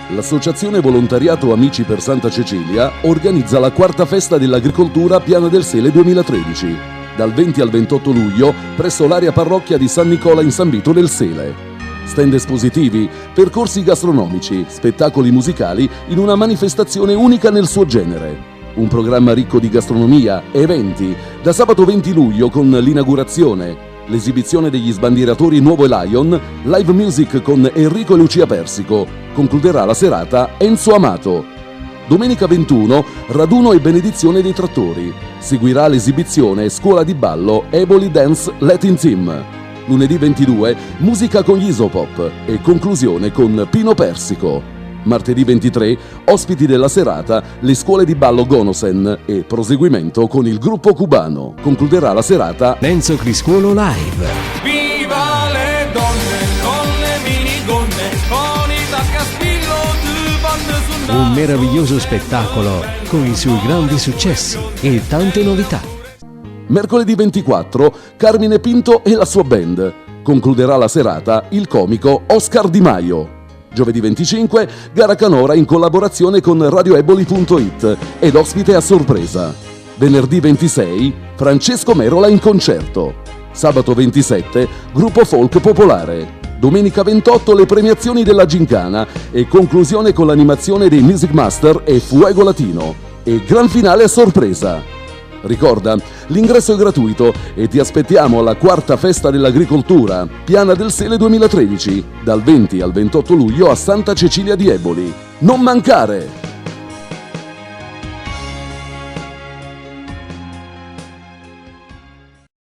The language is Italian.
L'Associazione Volontariato Amici per Santa Cecilia organizza la quarta festa dell'agricoltura Piana del Sele 2013, dal 20 al 28 luglio presso l'area parrocchia di San Nicola in San Vito del Sele. Stand espositivi, percorsi gastronomici, spettacoli musicali in una manifestazione unica nel suo genere. Un programma ricco di gastronomia, eventi, da sabato 20 luglio con l'inaugurazione, l'esibizione degli sbandieratori Nuovo e Lion, live music con Enrico e Lucia Persico. Concluderà la serata Enzo Amato. Domenica 21, raduno e benedizione dei trattori. Seguirà l'esibizione Scuola di ballo Eboli Dance Latin Team. Lunedì 22, musica con gli Isopop e conclusione con Pino Persico. Martedì 23, ospiti della serata, le scuole di ballo Gonosen e proseguimento con il gruppo cubano. Concluderà la serata Enzo Criscuolo Live. Viva le donne con le minigonne, con i taccaspillo di bande sul Un meraviglioso spettacolo con i suoi grandi successi e tante novità. Mercoledì 24, Carmine Pinto e la sua band. Concluderà la serata il comico Oscar Di Maio. Giovedì 25, gara canora in collaborazione con radioeboli.it ed ospite a sorpresa. Venerdì 26, Francesco Merola in concerto. Sabato 27, gruppo folk popolare. Domenica 28, le premiazioni della Gincana e conclusione con l'animazione dei Music Master e Fuego Latino. E gran finale a sorpresa. Ricorda, l'ingresso è gratuito e ti aspettiamo alla quarta festa dell'agricoltura, Piana del Sele 2013, dal 20 al 28 luglio a Santa Cecilia di Eboli. Non mancare!